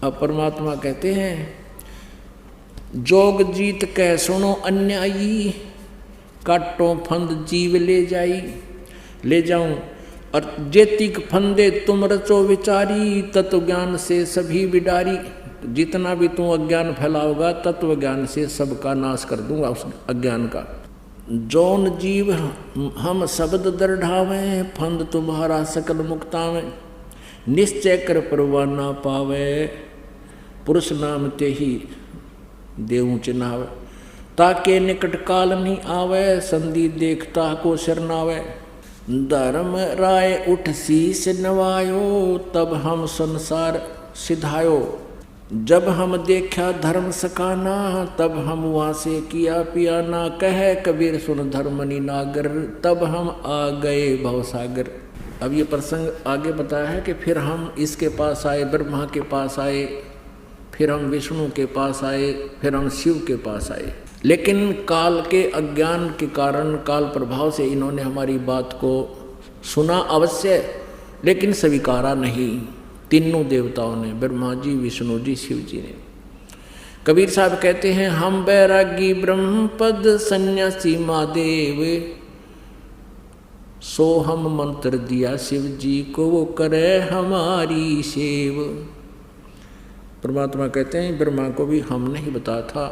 अब परमात्मा कहते हैं जोग जीत कह सुनो अन्यायी, काटो फंद जीव ले जाऊं और जेतिक फंदे तुम रचो विचारी, तत्व ज्ञान से सभी बिडारी। जितना भी तू अज्ञान फैलाओगा तत्व ज्ञान से सबका नाश कर दूंगा उस अज्ञान का। जौन जीव हम शब्द दृढ़ावे, फंद तुम्हारा सकल मुक्तावे। निश्चय कर परवाह ना पावे, पुरुष नाम ते ही देऊं चिन्हावे। ताके निकट काल नहीं आवे, संधि देखता को शरणावे। धर्म राय उठ शीस नवायो, तब हम संसार सिधायो। जब हम देखा धर्म सकाना, तब हम वहाँ से किया पियाना। कहे कबीर सुन धर्मनि नागर, तब हम आ गए भवसागर। अब ये प्रसंग आगे बताया है कि फिर हम इसके पास आए, ब्रह्मा के पास आए, फिर हम विष्णु के पास आए, फिर हम शिव के पास आए। लेकिन काल के अज्ञान के कारण, काल प्रभाव से इन्होंने हमारी बात को सुना अवश्य, लेकिन स्वीकारा नहीं। तीनों देवताओं ने, ब्रह्मा जी, विष्णु जी, शिव जी ने। कबीर साहब कहते हैं हम बैरागी ब्रह्मपद सन्यासी महादेव, सो हम मंत्र दिया शिव जी को, वो करे हमारी सेव। परमात्मा कहते हैं ब्रह्मा को भी हमने ही बताया था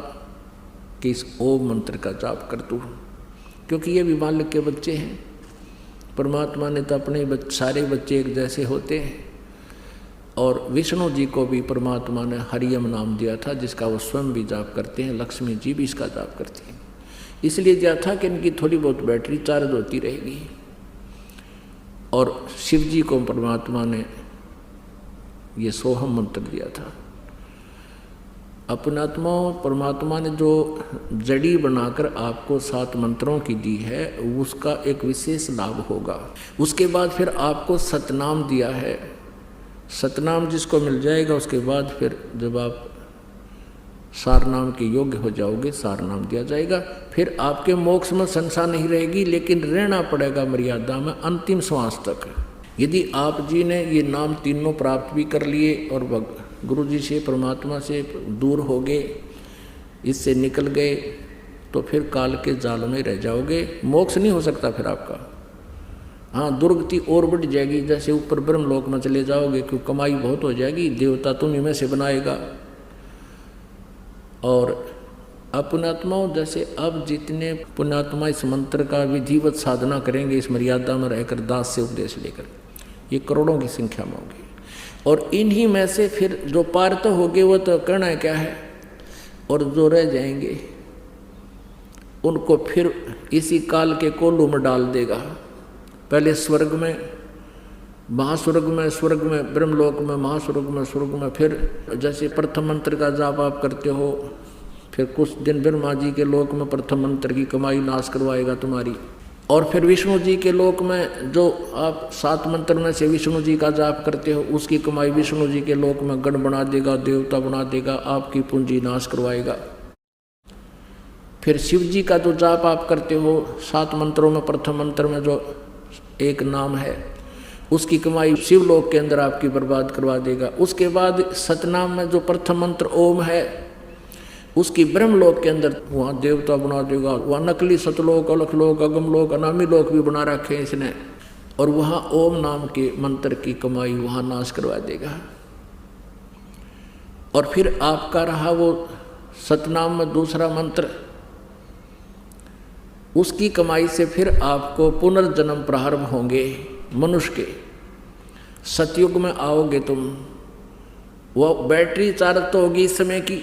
कि इस ओम मंत्र का जाप कर तू, क्योंकि ये भी मालिक के बच्चे हैं। परमात्मा ने तो अपने सारे बच्चे एक जैसे होते हैं। और विष्णु जी को भी परमात्मा ने हरियम नाम दिया था, जिसका वो स्वयं भी जाप करते हैं। लक्ष्मी जी भी इसका जाप करती हैं। इसलिए दिया था कि इनकी थोड़ी बहुत बैटरी चार्ज होती रहेगी। और शिव जी को परमात्मा ने ये सोहम मंत्र दिया था। अपनात्मा परमात्मा ने जो जड़ी बनाकर आपको 7 मंत्रों की दी है, उसका एक विशेष लाभ होगा। उसके बाद फिर आपको सतनाम दिया है। सतनाम जिसको मिल जाएगा, उसके बाद फिर जब आप सारनाम के योग्य हो जाओगे, सारनाम दिया जाएगा। फिर आपके मोक्ष में संशय नहीं रहेगी, लेकिन रहना पड़ेगा मर्यादा में अंतिम श्वास तक। यदि आप जी ने ये नाम तीनों प्राप्त भी कर लिए और गुरु जी से, परमात्मा से दूर हो गए, इससे निकल गए, तो फिर काल के जाल में रह जाओगे। मोक्ष नहीं हो सकता फिर आपका। हाँ, दुर्गति और बढ़ जाएगी। जैसे ऊपर ब्रह्मलोक में चले जाओगे, क्योंकि कमाई बहुत हो जाएगी, देवता तुम्हीं में से बनाएगा। और अपुण्यात्माओं, जैसे अब जितने पुण्यात्मा इस मंत्र का विधिवत साधना करेंगे, इस मर्यादा में रहकर दास से उपदेश लेकर, ये करोड़ों की संख्या में होगी। और इन्हीं में से फिर जो पार तो होंगे वो तो करना क्या है, और जो रह जाएंगे उनको फिर इसी काल के कोलू में डाल देगा। पहले स्वर्ग में, महास्वर्ग में, स्वर्ग में, ब्रह्मलोक में, महास्वर्ग में, स्वर्ग में। फिर जैसे प्रथम मंत्र का जाप आप करते हो, फिर कुछ दिन ब्रह्मा जी के लोक में प्रथम मंत्र की कमाई नाश करवाएगा तुम्हारी। और फिर विष्णु जी के लोक में जो आप 7 मंत्र में से विष्णु जी का जाप करते हो, उसकी कमाई विष्णु जी के लोक में गण बना देगा, देवता बना देगा, आपकी पूंजी नाश करवाएगा। फिर शिव जी का जो जाप आप करते हो 7 मंत्रों में, प्रथम मंत्र में जो एक नाम है, उसकी कमाई शिवलोक के अंदर आपकी बर्बाद करवा देगा। उसके बाद सतनाम में जो प्रथम मंत्र ओम है, उसकी ब्रह्मलोक के अंदर वहाँ देवता बना देगा। वहाँ नकली सतलोक, अलखलोक, अगमलोक, अनामी लोक भी बना रखे हैं इसने, और वहाँ ओम नाम के मंत्र की कमाई वहाँ नाश करवा देगा। और फिर आपका रहा वो सतनाम में दूसरा मंत्र, उसकी कमाई से फिर आपको पुनर्जन्म प्रारंभ होंगे मनुष्य के। सतयुग में आओगे तुम, वो बैटरी चार्ज तो होगी इस समय की,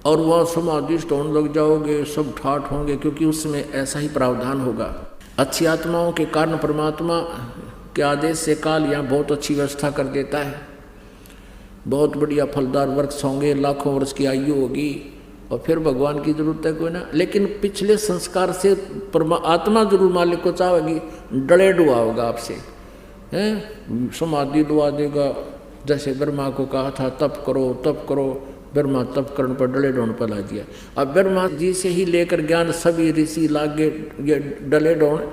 और वह समाधिष्ट होने लग जाओगे, सब ठाठ होंगे, क्योंकि उसमें ऐसा ही प्रावधान होगा। अच्छी आत्माओं के कारण परमात्मा के आदेश से काल यहाँ बहुत अच्छी व्यवस्था कर देता है। बहुत बढ़िया फलदार वृक्ष होंगे, लाखों वर्ष की आयु होगी, और फिर भगवान की जरूरत है कोई ना। लेकिन पिछले संस्कार से आत्मा जरूर मालिक को चाहेगी, डले डुआ होगा आपसे, हैं, समाधि डुआ देगा। जैसे ब्रह्मा को कहा था तप करो तप करो, ब्रह्मा तप करने पर डले डोन पर ला दिया। अब ब्रह्मा जी से ही लेकर ज्ञान सभी ऋषि लागे, ये डले डोन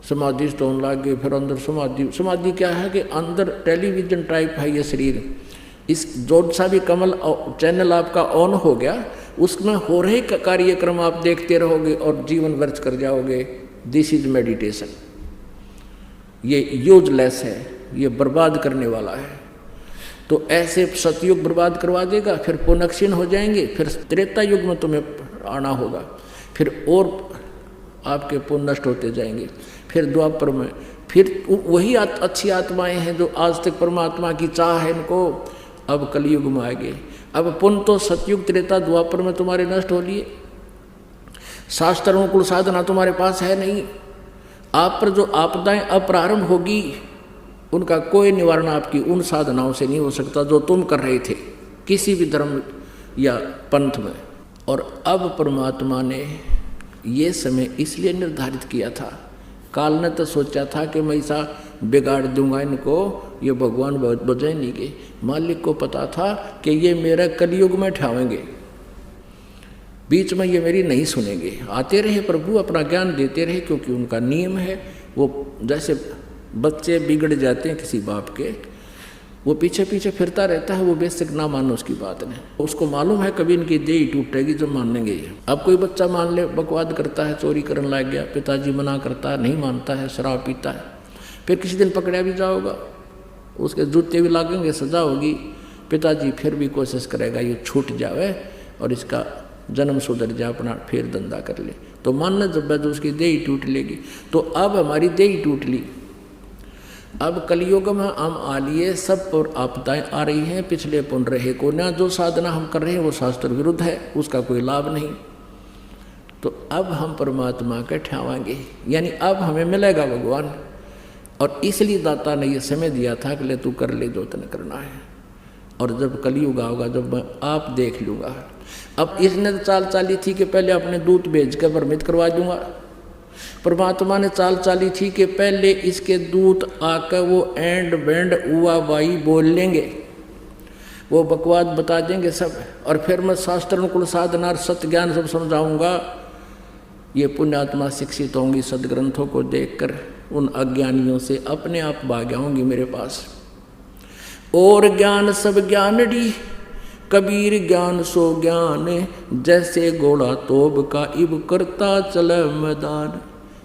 समाधि स्टोन लागे। फिर अंदर समाधि, समाधि क्या है कि अंदर टेलीविजन टाइप है ये शरीर, इस जो सा भी कमल चैनल आपका ऑन हो गया, उसमें हो रहे कार्यक्रम आप देखते रहोगे और जीवन व्यर्थ कर जाओगे। This is meditation. ये यूजलेस है, ये बर्बाद करने वाला है। तो ऐसे सतयुग बर्बाद करवा देगा, फिर पुनः क्षीण हो जाएंगे, फिर त्रेता युग में तुम्हें आना होगा, फिर और आपके पुण्य नष्ट होते जाएंगे, फिर द्वापर में फिर वही अच्छी आत्माएं हैं जो आज तक परमात्मा की चाह है इनको, अब कलयुग में आएंगे। अब पुण्य तो सतयुग त्रेता द्वापर में तुम्हारे नष्ट हो लिए। शास्त्र अनुकूल साधना तुम्हारे पास है नहीं। आप पर जो आपदाएं अप्रारंभ होगी उनका कोई निवारण आपकी उन साधनाओं से नहीं हो सकता जो तुम कर रहे थे किसी भी धर्म या पंथ में। और अब परमात्मा ने ये समय इसलिए निर्धारित किया था, काल ने तो सोचा था कि मैं ऐसा बिगाड़ दूंगा इनको, ये भगवान बजाय नहीं गए। मालिक को पता था कि ये मेरा कलयुग में ठहावेंगे, बीच में ये मेरी नहीं सुनेंगे। आते रहे प्रभु, अपना ज्ञान देते रहे, क्योंकि उनका नियम है। वो जैसे बच्चे बिगड़ जाते हैं किसी बाप के, वो पीछे पीछे फिरता रहता है, वो बेशक ना मानो उसकी बात नहीं, उसको मालूम है कभी इनकी देह टूटेगी जो मानेंगे। अब कोई बच्चा मान ले बकवाद करता है, चोरी करने लग गया, पिताजी मना करता है, नहीं मानता है, शराब पीता है, फिर किसी दिन पकड़ा भी जाओगा, उसके जूते भी लागेंगे, सजा होगी, पिताजी फिर भी कोशिश करेगा ये छूट जावे और इसका जन्म सुधर जा, अपना फिर धंधा कर ले। तो मानना जब जो उसकी देह टूट लेगी। तो अब हमारी देह टूट ली, अब कलयुग में हम आ लिए, सब पर आपदाएं आ रही हैं। पिछले पुण्य रहे को ना, जो साधना हम कर रहे हैं वो शास्त्र विरुद्ध है, उसका कोई लाभ नहीं। तो अब हम परमात्मा के ठहराएंगे, यानी अब हमें मिलेगा भगवान। और इसलिए दाता ने ये समय दिया था कि ले तू कर ले जो तने करना है। और जब कलयुग आओगा, जब मैं आप देख लूँगा। अब इसने तो चाल चाली थी कि पहले अपने दूत भेज कर भ्रमित करवा दूंगा। परमात्मा ने चाल चाली थी कि पहले इसके दूत आकर वो एंड बैंड उआ वाई बोल लेंगे, वो बकवाद बता देंगे सब, और फिर मैं शास्त्र अनुकूल साधना और सत्य ज्ञान सब समझाऊंगा। ये पुण्यात्मा शिक्षित होंगी, सदग्रंथों को देखकर उन अज्ञानियों से अपने आप भाग आऊंगी मेरे पास। और ज्ञान सब ज्ञानड़ी, कबीर ज्ञान सो ज्ञान, जैसे घोड़ा तोब का इब करता चले मैदान।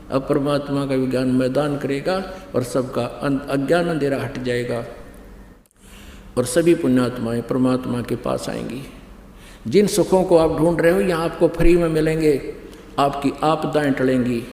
अब परमात्मा का विज्ञान मैदान करेगा और सबका अज्ञान अंधेरा हट जाएगा और सभी पुण्यात्माएं परमात्मा के पास आएंगी। जिन सुखों को आप ढूंढ रहे हो यहाँ आपको फ्री में मिलेंगे, आपकी आपदाएं टलेंगी,